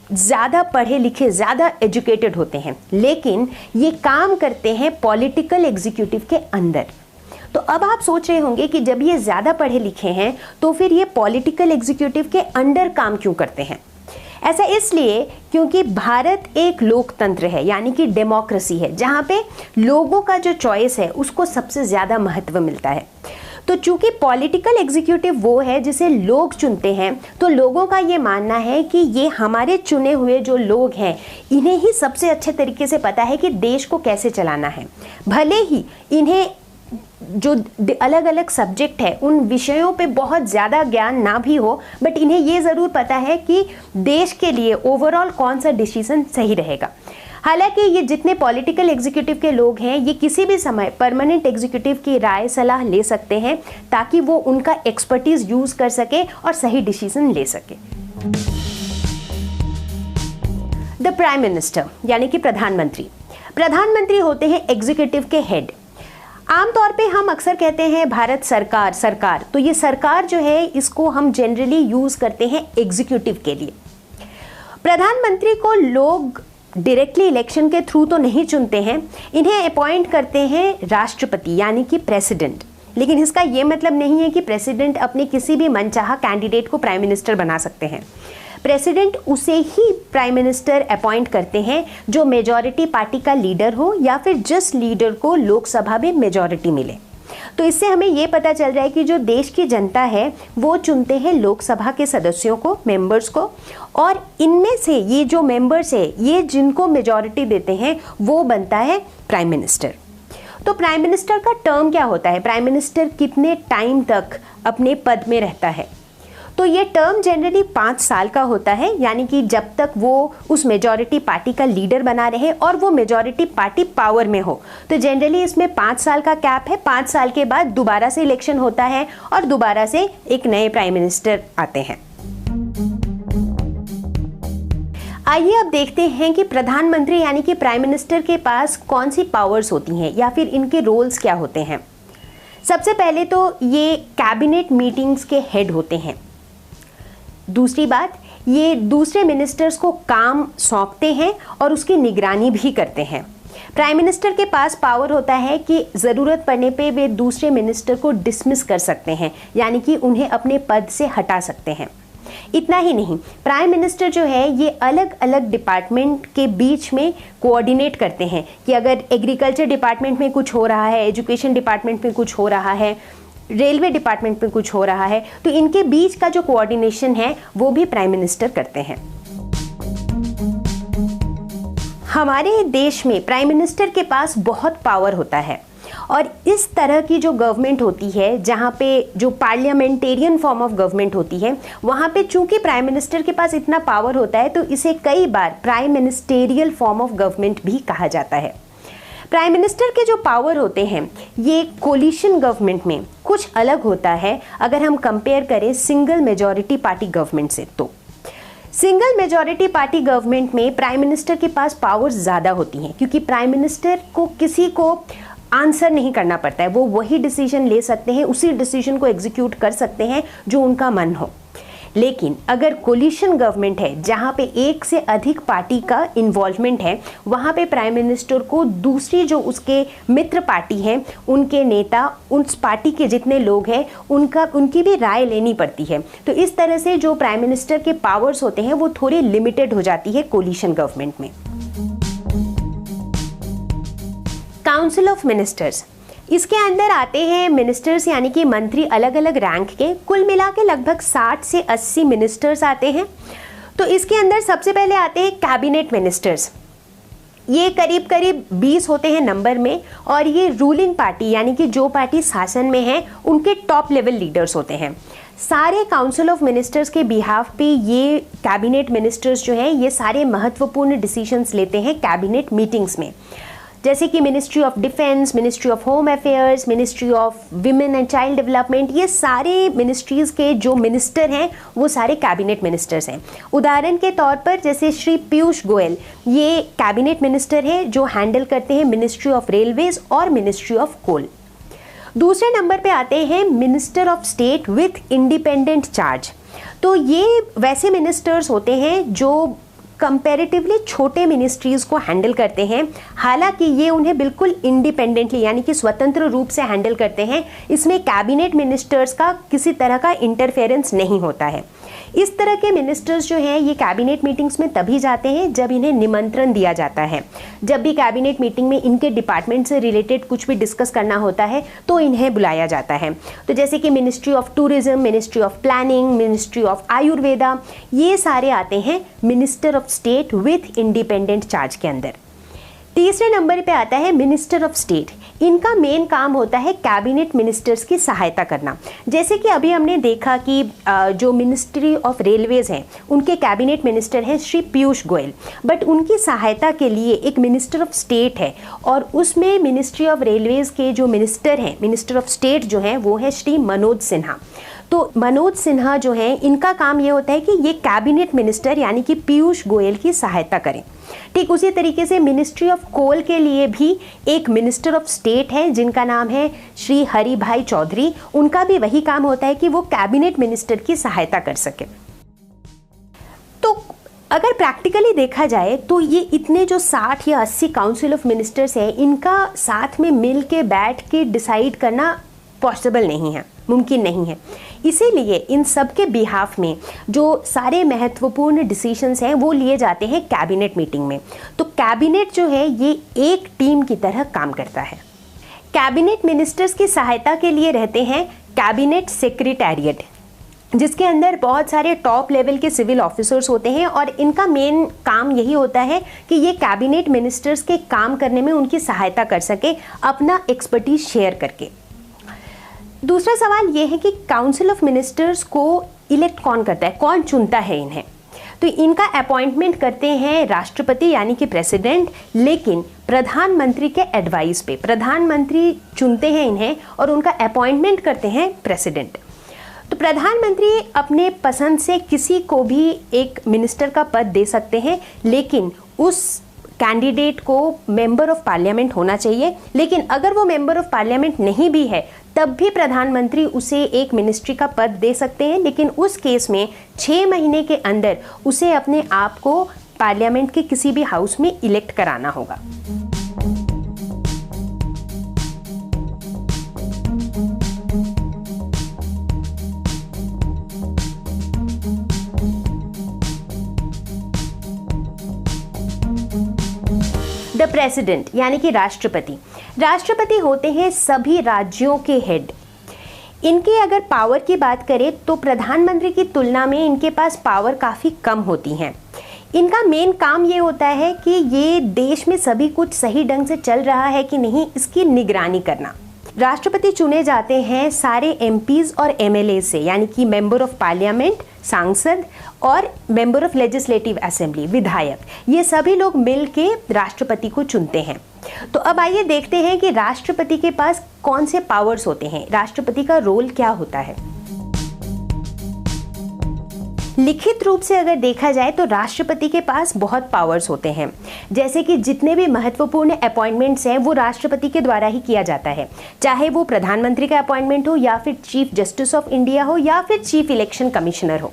ज़्यादा पढ़े लिखे, ज़्यादा एजुकेटेड होते हैं, लेकिन ये काम करते हैं पॉलिटिकल एग्जीक्यूटिव के अंदर। तो अब आप सोच रहे होंगे कि जब ये ज़्यादा पढ़े लिखे हैं तो फिर ये पॉलिटिकल एग्जीक्यूटिव के अंडर काम क्यों करते हैं। ऐसा इसलिए क्योंकि भारत एक लोकतंत्र है, यानी कि डेमोक्रेसी है, जहाँ पे लोगों का जो चॉइस है उसको सबसे ज़्यादा महत्व मिलता है। तो चूंकि पॉलिटिकल एग्जीक्यूटिव वो है जिसे लोग चुनते हैं, तो लोगों का ये मानना है कि ये हमारे चुने हुए जो लोग हैं इन्हें ही सबसे अच्छे तरीके से पता है कि देश को कैसे चलाना है। भले ही इन्हें जो अलग अलग सब्जेक्ट है उन विषयों पे बहुत ज़्यादा ज्ञान ना भी हो, बट इन्हें ये ज़रूर पता है कि देश के लिए ओवरऑल कौन सा डिसीजन सही रहेगा। हालांकि ये जितने पॉलिटिकल एग्जीक्यूटिव के लोग हैं ये किसी भी समय परमानेंट एग्जीक्यूटिव की राय सलाह ले सकते हैं ताकि वो उनका एक्सपर्टीज यूज़ कर सके और सही डिसीजन ले सके। द प्राइम मिनिस्टर यानी कि प्रधानमंत्री होते हैं एग्जीक्यूटिव के हेड। आमतौर पे हम अक्सर कहते हैं भारत सरकार, तो ये सरकार जो है इसको हम जनरली यूज़ करते हैं एग्जीक्यूटिव के लिए। प्रधानमंत्री को लोग डायरेक्टली इलेक्शन के थ्रू तो नहीं चुनते हैं, इन्हें अपॉइंट करते हैं राष्ट्रपति यानी कि प्रेसिडेंट। लेकिन इसका ये मतलब नहीं है कि प्रेसिडेंट अपने किसी भी मनचाहा कैंडिडेट को प्राइम मिनिस्टर बना सकते हैं। प्रेसिडेंट उसे ही प्राइम मिनिस्टर अपॉइंट करते हैं जो मेजॉरिटी पार्टी का लीडर हो या फिर जिस लीडर को लोकसभा में मेजॉरिटी मिले। तो इससे हमें ये पता चल रहा है कि जो देश की जनता है वो चुनते हैं लोकसभा के सदस्यों को, मेंबर्स को, और इनमें से ये जो मेंबर्स है ये जिनको मेजॉरिटी देते हैं वो बनता है प्राइम मिनिस्टर। तो प्राइम मिनिस्टर का टर्म क्या होता है, प्राइम मिनिस्टर कितने टाइम तक अपने पद में रहता है? तो ये टर्म जनरली 5 साल का होता है, यानी कि जब तक वो उस मेजॉरिटी पार्टी का लीडर बना रहे और वो मेजॉरिटी पार्टी पावर में हो। तो जनरली इसमें 5 साल का कैप है। 5 साल के बाद दोबारा से इलेक्शन होता है और दोबारा से एक नए प्राइम मिनिस्टर आते हैं। आइए अब देखते हैं कि प्रधानमंत्री यानी कि प्राइम मिनिस्टर के पास कौन सी पावर्स होती हैं या फिर इनके रोल्स क्या होते हैं। सबसे पहले तो ये कैबिनेट मीटिंग्स के हेड होते हैं। दूसरी बात, ये दूसरे मिनिस्टर्स को काम सौंपते हैं और उसकी निगरानी भी करते हैं। प्राइम मिनिस्टर के पास पावर होता है कि ज़रूरत पड़ने पे वे दूसरे मिनिस्टर को डिसमिस कर सकते हैं, यानी कि उन्हें अपने पद से हटा सकते हैं। इतना ही नहीं, प्राइम मिनिस्टर जो है ये अलग अलग डिपार्टमेंट के बीच में कोऑर्डिनेट करते हैं कि अगर एग्रीकल्चर डिपार्टमेंट में कुछ हो रहा है, एजुकेशन डिपार्टमेंट में कुछ हो रहा है, रेलवे डिपार्टमेंट में कुछ हो रहा है, तो इनके बीच का जो कोऑर्डिनेशन है वो भी प्राइम मिनिस्टर करते हैं। हमारे देश में प्राइम मिनिस्टर के पास बहुत पावर होता है और इस तरह की जो गवर्नमेंट होती है जहाँ पे जो पार्लियामेंटेरियन फॉर्म ऑफ गवर्नमेंट होती है वहाँ पे चूंकि प्राइम मिनिस्टर के पास इतना पावर होता है तो इसे कई बार prime ministerial form of government भी कहा जाता है। प्राइम मिनिस्टर के जो पावर होते हैं ये कोलिशन गवर्नमेंट में कुछ अलग होता है अगर हम कंपेयर करें सिंगल मेजॉरिटी पार्टी गवर्नमेंट से। तो सिंगल मेजॉरिटी पार्टी गवर्नमेंट में प्राइम मिनिस्टर के पास पावर्स ज़्यादा होती हैं क्योंकि प्राइम मिनिस्टर को किसी को आंसर नहीं करना पड़ता है, वो वही डिसीजन ले सकते हैं, उसी डिसीजन को एग्जीक्यूट कर सकते हैं जो उनका मन हो। लेकिन अगर कोलिशन गवर्नमेंट है जहाँ पे एक से अधिक पार्टी का इन्वॉल्वमेंट है वहाँ पे प्राइम मिनिस्टर को दूसरी जो उसके मित्र पार्टी हैं उनके नेता, उस पार्टी के जितने लोग हैं उनकी भी राय लेनी पड़ती है। तो इस तरह से जो प्राइम मिनिस्टर के पावर्स होते हैं वो थोड़ी लिमिटेड हो जाती है कोलिशन गवर्नमेंट में। काउंसिल ऑफ मिनिस्टर्स, इसके अंदर आते हैं मिनिस्टर्स यानी कि मंत्री अलग अलग रैंक के, कुल मिला के लगभग 60 से 80 मिनिस्टर्स आते हैं। तो इसके अंदर सबसे पहले आते हैं कैबिनेट मिनिस्टर्स। ये करीब करीब 20 होते हैं नंबर में और ये रूलिंग पार्टी यानी कि जो पार्टी शासन में है उनके टॉप लेवल लीडर्स होते हैं। सारे काउंसिल ऑफ मिनिस्टर्स के बिहाफ पे ये कैबिनेट मिनिस्टर्स जो हैं ये सारे महत्वपूर्ण डिसीजंस लेते हैं कैबिनेट मीटिंग्स में, जैसे कि ministry of defence, ministry of home affairs, ministry of women and child development. ये सारे मिनिस्ट्रीज़ के जो मिनिस्टर हैं वो सारे कैबिनेट मिनिस्टर्स हैं। उदाहरण के तौर पर जैसे श्री पीयूष गोयल ये कैबिनेट मिनिस्टर हैं जो हैंडल करते हैं मिनिस्ट्री ऑफ रेलवेज और मिनिस्ट्री ऑफ कोल। दूसरे नंबर पे आते हैं minister of state with independent charge. तो ये वैसे मिनिस्टर्स होते हैं जो कंपैरेटिवली छोटे मिनिस्ट्रीज़ को हैंडल करते हैं। हालांकि ये उन्हें बिल्कुल इंडिपेंडेंटली यानी कि स्वतंत्र रूप से हैंडल करते हैं। इसमें कैबिनेट मिनिस्टर्स का किसी तरह का इंटरफेरेंस नहीं होता है। इस तरह के मिनिस्टर्स जो हैं ये कैबिनेट मीटिंग्स में तभी जाते हैं जब इन्हें निमंत्रण दिया जाता है। जब भी कैबिनेट मीटिंग में इनके डिपार्टमेंट से रिलेटेड कुछ भी डिस्कस करना होता है तो इन्हें बुलाया जाता है। तो जैसे कि ministry of tourism, ministry of planning, ministry of Ayurveda, ये सारे आते हैं minister of state with independent charge के अंदर। तीसरे नंबर पे आता है मिनिस्टर ऑफ स्टेट। इनका मेन काम होता है कैबिनेट मिनिस्टर्स की सहायता करना। जैसे कि अभी हमने देखा कि जो मिनिस्ट्री ऑफ रेलवेज हैं उनके कैबिनेट मिनिस्टर हैं श्री पीयूष गोयल, बट उनकी सहायता के लिए एक मिनिस्टर ऑफ स्टेट है और उसमें मिनिस्ट्री ऑफ रेलवेज के जो मिनिस्टर हैं, मिनिस्टर ऑफ स्टेट जो हैं वो है श्री मनोज सिन्हा। तो मनोज सिन्हा जो है इनका काम ये होता है कि ये कैबिनेट मिनिस्टर यानी कि पीयूष गोयल की सहायता करें। ठीक उसी तरीके से मिनिस्ट्री ऑफ कोल के लिए भी एक मिनिस्टर ऑफ स्टेट है जिनका नाम है श्री हरि भाई चौधरी। उनका भी वही काम होता है कि वो कैबिनेट मिनिस्टर की सहायता कर सके। तो अगर प्रैक्टिकली देखा जाए तो ये इतने जो 60 या 80 काउंसिल ऑफ मिनिस्टर्स हैं इनका साथ में मिल के बैठ के डिसाइड करना पॉसिबल नहीं है, मुमकिन नहीं है। इसीलिए इन सब के बिहाफ में जो सारे महत्वपूर्ण डिसीजंस हैं वो लिए जाते हैं कैबिनेट मीटिंग में। तो कैबिनेट जो है ये एक टीम की तरह काम करता है। कैबिनेट मिनिस्टर्स की सहायता के लिए रहते हैं कैबिनेट सेक्रेटेरिएट, जिसके अंदर बहुत सारे टॉप लेवल के सिविल ऑफिसर्स होते हैं और इनका मेन काम यही होता है कि ये कैबिनेट मिनिस्टर्स के काम करने में उनकी सहायता कर सके, अपना एक्सपर्टीज शेयर करके। दूसरा सवाल ये है कि काउंसिल ऑफ मिनिस्टर्स को इलेक्ट कौन करता है, कौन चुनता है इन्हें? तो इनका अपॉइंटमेंट करते हैं राष्ट्रपति यानी कि प्रेसिडेंट, लेकिन प्रधानमंत्री के एडवाइस पे प्रधानमंत्री चुनते हैं इन्हें और उनका अपॉइंटमेंट करते हैं प्रेसिडेंट। तो प्रधानमंत्री अपने पसंद से किसी को भी एक मिनिस्टर का पद दे सकते हैं, लेकिन उस कैंडिडेट को मेंबर ऑफ पार्लियामेंट होना चाहिए। लेकिन अगर वो मेंबर ऑफ पार्लियामेंट नहीं भी है तब भी प्रधानमंत्री उसे एक मिनिस्ट्री का पद दे सकते हैं, लेकिन उस केस में 6 महीने के अंदर उसे अपने आप को पार्लियामेंट के किसी भी हाउस में इलेक्ट कराना होगा। द प्रेसिडेंट यानी कि राष्ट्रपति। राष्ट्रपति होते हैं सभी राज्यों के हेड। इनकी अगर पावर की बात करें तो प्रधानमंत्री की तुलना में इनके पास पावर काफ़ी कम होती हैं। इनका मेन काम ये होता है कि ये देश में सभी कुछ सही ढंग से चल रहा है कि नहीं, इसकी निगरानी करना। राष्ट्रपति चुने जाते हैं सारे एमपीज और एमएलए से, यानी कि मेंबर ऑफ पार्लियामेंट, सांसद और मेंबर ऑफ लेजिस्लेटिव असेंबली, विधायक। ये सभी लोग मिल के राष्ट्रपति को चुनते हैं। तो अब आइए देखते हैं कि राष्ट्रपति के पास कौन से पावर्स होते हैं, राष्ट्रपति का रोल क्या होता है। लिखित रूप से अगर देखा जाए तो राष्ट्रपति के पास बहुत पावर्स होते हैं। जैसे कि जितने भी महत्वपूर्ण अपॉइंटमेंट्स हैं वो राष्ट्रपति के द्वारा ही किया जाता है, चाहे वो प्रधानमंत्री का अपॉइंटमेंट हो या फिर चीफ जस्टिस ऑफ इंडिया हो या फिर चीफ इलेक्शन कमिश्नर हो।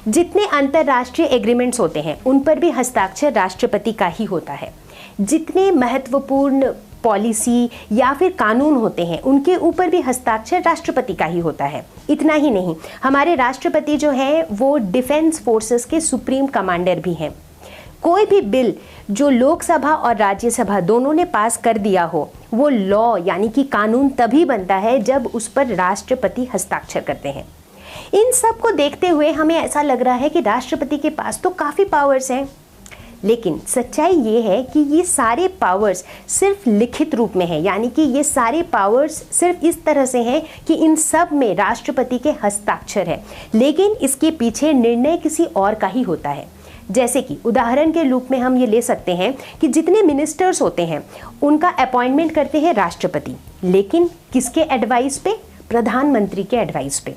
जितने अंतर्राष्ट्रीय एग्रीमेंट्स होते हैं उन पर भी हस्ताक्षर राष्ट्रपति का ही होता है। जितने महत्वपूर्ण पॉलिसी या फिर कानून होते हैं उनके ऊपर भी हस्ताक्षर राष्ट्रपति का ही होता है। इतना ही नहीं, हमारे राष्ट्रपति जो हैं वो डिफेंस फोर्सेस के सुप्रीम कमांडर भी हैं। कोई भी बिल जो लोकसभा और राज्यसभा दोनों ने पास कर दिया हो वो लॉ यानी कि कानून तभी बनता है जब उस पर राष्ट्रपति हस्ताक्षर करते हैं। इन सब को देखते हुए हमें ऐसा लग रहा है कि राष्ट्रपति के पास तो काफ़ी पावर्स हैं, लेकिन सच्चाई ये है कि ये सारे पावर्स सिर्फ लिखित रूप में है, यानी कि ये सारे पावर्स सिर्फ इस तरह से हैं कि इन सब में राष्ट्रपति के हस्ताक्षर है, लेकिन इसके पीछे निर्णय किसी और का ही होता है। जैसे कि उदाहरण के रूप में हम ये ले सकते हैं कि जितने मिनिस्टर्स होते हैं उनका अपॉइंटमेंट करते हैं राष्ट्रपति, लेकिन किसके एडवाइस पे? प्रधानमंत्री के एडवाइस पे।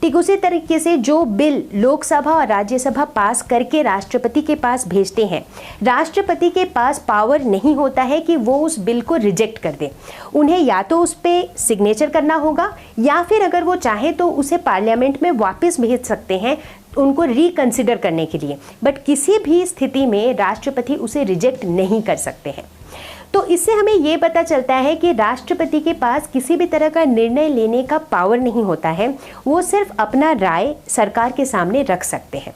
ठीक उसी तरीके से जो बिल लोकसभा और राज्यसभा पास करके राष्ट्रपति के पास भेजते हैं, राष्ट्रपति के पास पावर नहीं होता है कि वो उस बिल को रिजेक्ट कर दे। उन्हें या तो उस पर सिग्नेचर करना होगा या फिर अगर वो चाहे तो उसे पार्लियामेंट में वापस भेज सकते हैं उनको रिकंसिडर करने के लिए, बट किसी भी स्थिति में राष्ट्रपति उसे रिजेक्ट नहीं कर सकते हैं। तो इससे हमें ये पता चलता है कि राष्ट्रपति के पास किसी भी तरह का निर्णय लेने का पावर नहीं होता है, वो सिर्फ अपना राय सरकार के सामने रख सकते हैं।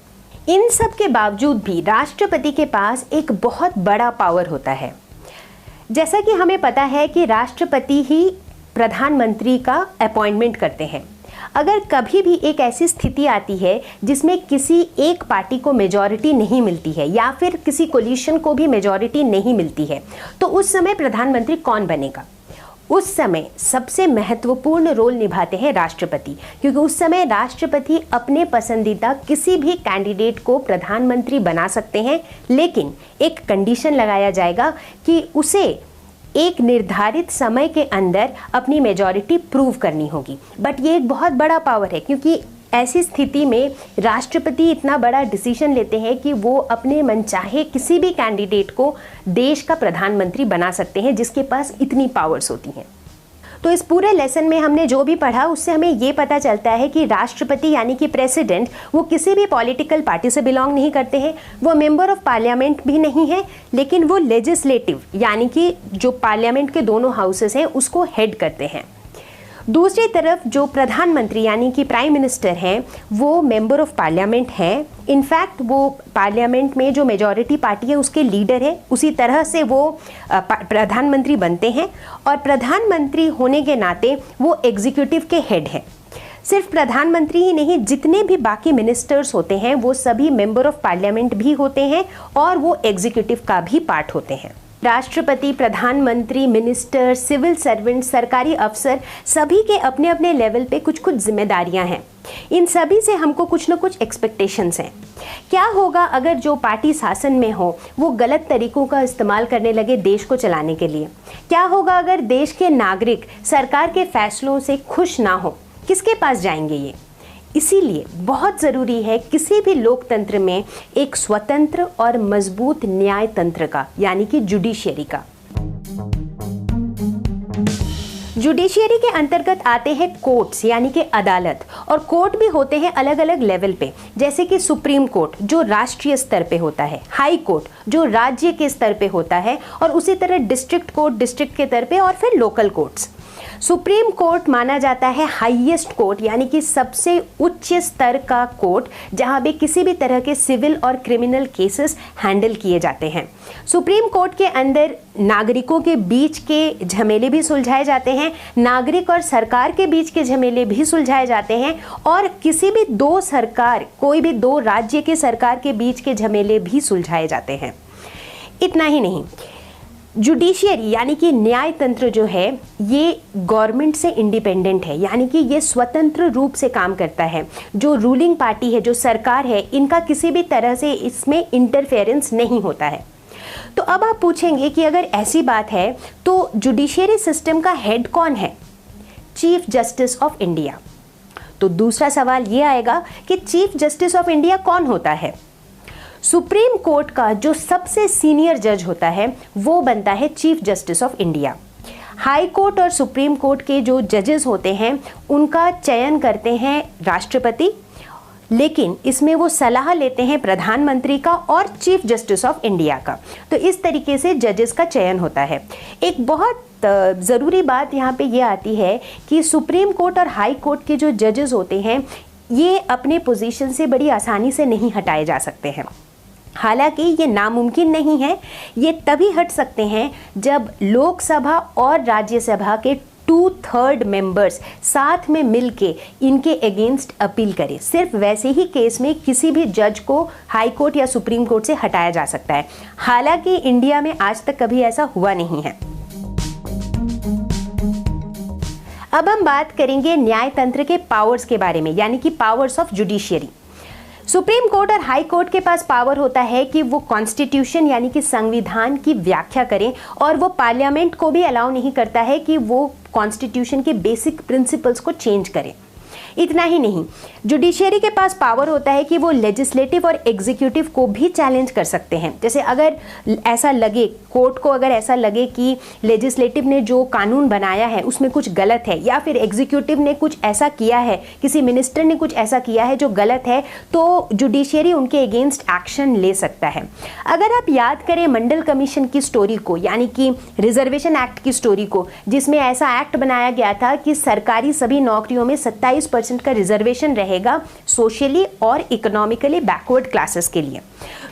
इन सब के बावजूद भी राष्ट्रपति के पास एक बहुत बड़ा पावर होता है। जैसा कि हमें पता है कि राष्ट्रपति ही प्रधानमंत्री का अपॉइंटमेंट करते हैं। अगर कभी भी एक ऐसी स्थिति आती है जिसमें किसी एक पार्टी को मेजॉरिटी नहीं मिलती है या फिर किसी कोलिशन को भी मेजॉरिटी नहीं मिलती है, तो उस समय प्रधानमंत्री कौन बनेगा? उस समय सबसे महत्वपूर्ण रोल निभाते हैं राष्ट्रपति, क्योंकि उस समय राष्ट्रपति अपने पसंदीदा किसी भी कैंडिडेट को प्रधानमंत्री बना सकते हैं, लेकिन एक कंडीशन लगाया जाएगा कि उसे एक निर्धारित समय के अंदर अपनी मेजॉरिटी प्रूव करनी होगी। बट ये एक बहुत बड़ा पावर है, क्योंकि ऐसी स्थिति में राष्ट्रपति इतना बड़ा डिसीजन लेते हैं कि वो अपने मनचाहे किसी भी कैंडिडेट को देश का प्रधानमंत्री बना सकते हैं, जिसके पास इतनी पावर्स होती हैं। तो इस पूरे लेसन में हमने जो भी पढ़ा उससे हमें ये पता चलता है कि राष्ट्रपति यानी कि प्रेसिडेंट वो किसी भी पॉलिटिकल पार्टी से बिलोंग नहीं करते हैं, वो मेंबर ऑफ पार्लियामेंट भी नहीं है, लेकिन वो लेजिस्लेटिव यानी कि जो पार्लियामेंट के दोनों हाउसेस हैं उसको हेड करते हैं। दूसरी तरफ जो प्रधानमंत्री यानी कि प्राइम मिनिस्टर हैं वो मेंबर ऑफ पार्लियामेंट हैं। इनफैक्ट वो पार्लियामेंट में जो मेजॉरिटी पार्टी है उसके लीडर है, उसी तरह से वो प्रधानमंत्री बनते हैं और प्रधानमंत्री होने के नाते वो एग्जीक्यूटिव के हेड हैं। सिर्फ प्रधानमंत्री ही नहीं, जितने भी बाकी मिनिस्टर्स होते हैं वो सभी मेंबर ऑफ पार्लियामेंट भी होते हैं और वो एग्जीक्यूटिव का भी पार्ट होते हैं। राष्ट्रपति, प्रधानमंत्री, मिनिस्टर, सिविल सर्वेंट, सरकारी अफसर सभी के अपने अपने लेवल पे कुछ कुछ जिम्मेदारियां हैं। इन सभी से हमको कुछ न कुछ एक्सपेक्टेशंस हैं। क्या होगा अगर जो पार्टी शासन में हो वो गलत तरीकों का इस्तेमाल करने लगे देश को चलाने के लिए? क्या होगा अगर देश के नागरिक सरकार के फैसलों से खुश ना हो? किसके पास जाएंगे ये? इसीलिए बहुत ज़रूरी है किसी भी लोकतंत्र में एक स्वतंत्र और मजबूत न्याय तंत्र का, यानी कि जुडिशियरी का। जुडिशियरी के अंतर्गत आते हैं कोर्ट्स यानी कि अदालत, और कोर्ट भी होते हैं अलग अलग लेवल पे, जैसे कि सुप्रीम कोर्ट जो राष्ट्रीय स्तर पे होता है, हाई कोर्ट जो राज्य के स्तर पे होता है, और उसी तरह डिस्ट्रिक्ट कोर्ट डिस्ट्रिक्ट के स्तर पे, और फिर लोकल कोर्ट्स। सुप्रीम कोर्ट माना जाता है हाईएस्ट कोर्ट यानी कि सबसे उच्च स्तर का कोर्ट, जहां भी किसी भी तरह के सिविल और क्रिमिनल केसेस हैंडल किए जाते हैं। सुप्रीम कोर्ट के अंदर नागरिकों के बीच के झमेले भी सुलझाए जाते हैं, नागरिक और सरकार के बीच के झमेले भी सुलझाए जाते हैं, और किसी भी दो सरकार, कोई भी दो राज्य के सरकार के बीच के झमेले भी सुलझाए जाते हैं। इतना ही नहीं, जुडिशियरी यानी कि न्याय तंत्र जो है ये गवर्नमेंट से इंडिपेंडेंट है, यानी कि ये स्वतंत्र रूप से काम करता है। जो रूलिंग पार्टी है, जो सरकार है, इनका किसी भी तरह से इसमें इंटरफेरेंस नहीं होता है। तो अब आप पूछेंगे कि अगर ऐसी बात है तो जुडिशियरी सिस्टम का हेड कौन है? Chief justice of India. तो दूसरा सवाल ये आएगा कि चीफ जस्टिस ऑफ इंडिया कौन होता है? सुप्रीम कोर्ट का जो सबसे सीनियर जज होता है वो बनता है chief justice of India. High court और सुप्रीम कोर्ट के जो जजेस होते हैं उनका चयन करते हैं राष्ट्रपति, लेकिन इसमें वो सलाह लेते हैं प्रधानमंत्री का और चीफ जस्टिस ऑफ इंडिया का। तो इस तरीके से जजेस का चयन होता है। एक बहुत ज़रूरी बात यहाँ पे ये आती है कि सुप्रीम कोर्ट और हाई कोर्ट के जो जजेस होते हैं ये अपने पोजीशन से बड़ी आसानी से नहीं हटाए जा सकते हैं। हालांकि ये नामुमकिन नहीं है, ये तभी हट सकते हैं जब लोकसभा और राज्यसभा के 2/3 मेंबर्स साथ में मिलके इनके अगेंस्ट अपील करें। सिर्फ वैसे ही केस में किसी भी जज को हाई कोर्ट या सुप्रीम कोर्ट से हटाया जा सकता है। हालांकि इंडिया में आज तक कभी ऐसा हुआ नहीं है। अब हम बात करेंगे न्याय तंत्र के पावर्स के बारे में, यानी कि powers of judiciary. Supreme court और हाई कोर्ट के पास पावर होता है कि वो कॉन्स्टिट्यूशन यानी कि संविधान की व्याख्या करें, और वो पार्लियामेंट को भी अलाउ नहीं करता है कि वो कॉन्स्टिट्यूशन के बेसिक प्रिंसिपल्स को चेंज करें। इतना ही नहीं, जुडिशरी के पास पावर होता है कि वो लेजिस्लेटिव और एग्जीक्यूटिव को भी चैलेंज कर सकते हैं। जैसे अगर ऐसा लगे, कोर्ट को अगर ऐसा लगे कि लेजिस्लेटिव ने जो कानून बनाया है उसमें कुछ गलत है, या फिर एग्जीक्यूटिव ने कुछ ऐसा किया है, किसी मिनिस्टर ने कुछ ऐसा किया है जो गलत है, तो जुडिशरी उनके अगेंस्ट एक्शन ले सकता है। अगर आप याद करें मंडल कमीशन की स्टोरी को, यानी कि रिजर्वेशन एक्ट की स्टोरी को, जिसमें ऐसा एक्ट बनाया गया था कि सरकारी सभी नौकरियों में 27% का रिजर्वेशन रहेगा सोशली और इकोनॉमिकली बैकवर्ड क्लासेस के लिए।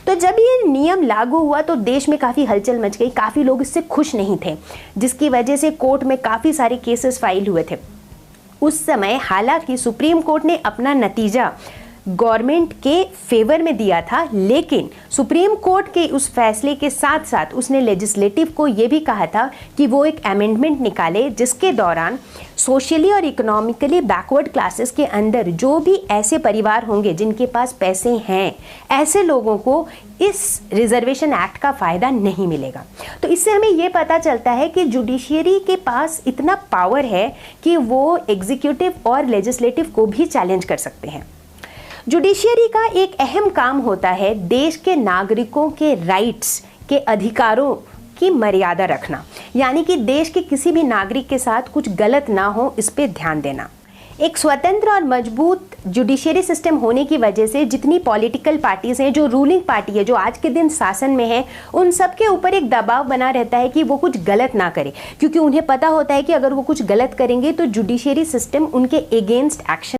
तो जब ये नियम लागू हुआ तो देश में काफ़ी हलचल मच गई, काफ़ी लोग इससे खुश नहीं थे, जिसकी वजह से कोर्ट में काफ़ी सारे केसेस फाइल हुए थे। उस समय हालांकि सुप्रीम कोर्ट ने अपना नतीजा गवर्नमेंट के फेवर में दिया था, लेकिन सुप्रीम कोर्ट के उस फैसले के साथ साथ उसने लेजिस्लेटिव को यह भी कहा था कि वो एक अमेंडमेंट निकाले जिसके दौरान सोशली और इकोनॉमिकली बैकवर्ड क्लासेस के अंदर जो भी ऐसे परिवार होंगे जिनके पास पैसे हैं, ऐसे लोगों को इस रिजर्वेशन एक्ट का फ़ायदा नहीं मिलेगा। तो इससे हमें ये पता चलता है कि जुडिशरी के पास इतना पावर है कि वो एग्जीक्यूटिव और लेजिस्लेटिव को भी चैलेंज कर सकते हैं। जुडिशरी का एक अहम काम होता है देश के नागरिकों के राइट्स के अधिकारों की मर्यादा रखना, यानी कि देश के किसी भी नागरिक के साथ कुछ गलत ना हो, इस पे ध्यान देना। एक स्वतंत्र और मजबूत जुडिशरी सिस्टम होने की वजह से जितनी पॉलिटिकल पार्टीज हैं, जो रूलिंग पार्टी है, जो आज के दिन शासन में है, उन सब के ऊपर एक दबाव बना रहता है कि वो कुछ गलत ना करे, क्योंकि उन्हें पता होता है कि अगर वो कुछ गलत करेंगे तो जुडिशरी सिस्टम उनके अगेंस्ट एक्शन